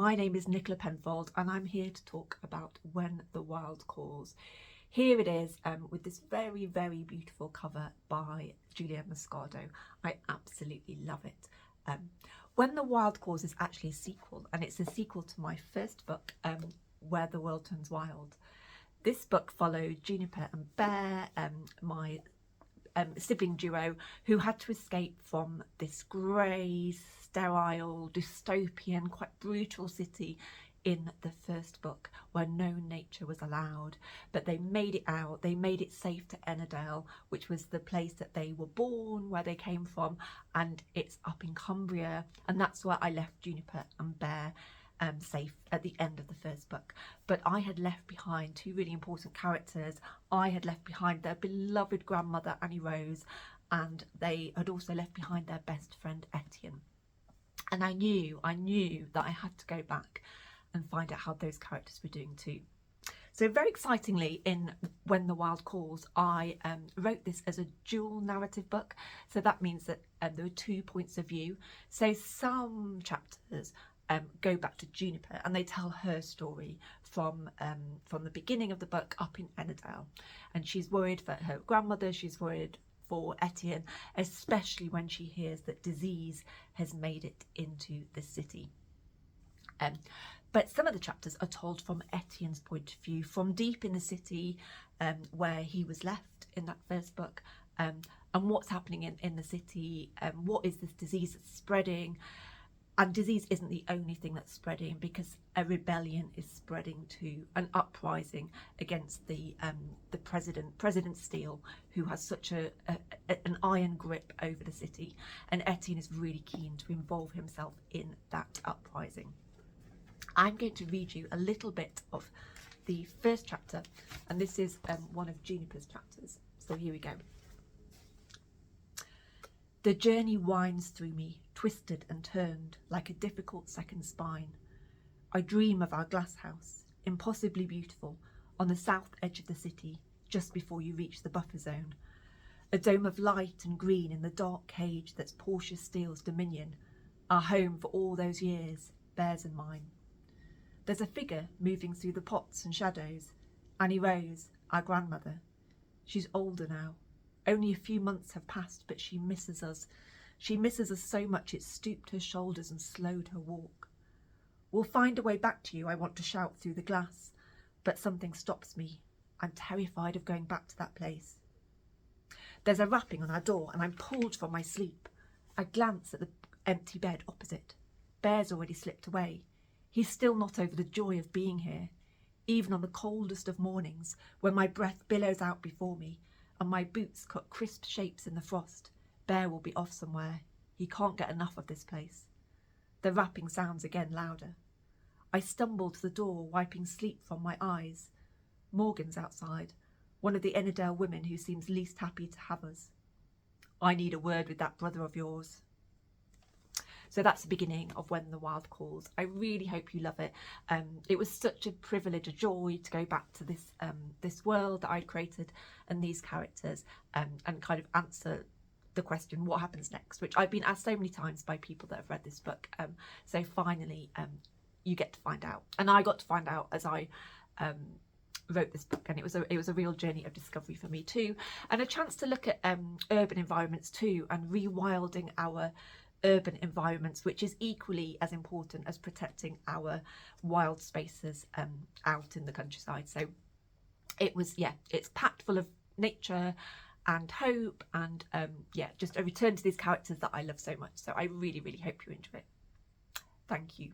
My name is Nicola Penfold and I'm here to talk about When the Wild Calls. Here it is with this very, very beautiful cover by Julia Moscardo. I absolutely love it. When the Wild Calls is actually a sequel, and it's a sequel to my first book, Where the World Turns Wild. This book followed Juniper and Bear, my sibling duo, who had to escape from this grey, sterile, dystopian, quite brutal city in the first book where no nature was allowed. But they made it out, they made it safe to Ennerdale, which was the place that they were born, where they came from, and it's up in Cumbria, and that's where I left Juniper and Bear safe at the end of the first book. But I had left behind two really important characters. I had left behind their beloved grandmother Annie Rose, and they had also left behind their best friend Etienne. And I knew that I had to go back and find out how those characters were doing too. So very excitingly, in When the Wild Calls, I wrote this as a dual narrative book. So that means that there were 2 points of view. So some chapters go back to Juniper and they tell her story from the beginning of the book up in Ennerdale, and she's worried for her grandmother, she's worried for Etienne, especially when she hears that disease has made it into the city. But some of the chapters are told from Etienne's point of view, from deep in the city where he was left in that first book, and what's happening in the city, what is this disease that's spreading. And disease isn't the only thing that's spreading, because a rebellion is spreading too, an uprising against the President Steele, who has such an iron grip over the city. And Etienne is really keen to involve himself in that uprising. I'm going to read you a little bit of the first chapter, and this is one of Juniper's chapters. So here we go. The journey winds through me, twisted and turned like a difficult second spine. I dream of our glass house, impossibly beautiful, on the south edge of the city, just before you reach the buffer zone. A dome of light and green in the dark cage that's Portia Steele's dominion, our home for all those years, Bear's and mine. There's a figure moving through the pots and shadows, Annie Rose, our grandmother. She's older now. Only a few months have passed, but she misses us. She misses us so much it stooped her shoulders and slowed her walk. We'll find a way back to you, I want to shout through the glass, but something stops me. I'm terrified of going back to that place. There's a rapping on our door and I'm pulled from my sleep. I glance at the empty bed opposite. Bear's already slipped away. He's still not over the joy of being here, even on the coldest of mornings when my breath billows out before me and my boots cut crisp shapes in the frost. Bear will be off somewhere. He can't get enough of this place. The rapping sounds again louder. I stumble to the door, wiping sleep from my eyes. Morgan's outside, one of the Ennerdale women who seems least happy to have us. I need a word with that brother of yours. So that's the beginning of When the Wild Calls. I really hope you love it. It was such a privilege, a joy to go back to this world that I'd created and these characters, and kind of answer the question, what happens next, which I've been asked so many times by people that have read this book. So finally, you get to find out. And I got to find out as I wrote this book, and it was a real journey of discovery for me too, and a chance to look at urban environments too, and rewilding our urban environments, which is equally as important as protecting our wild spaces out in the countryside. So it was, yeah, it's packed full of nature and hope, and yeah, just a return to these characters that I love so much. So I really, really hope you enjoy it. Thank you.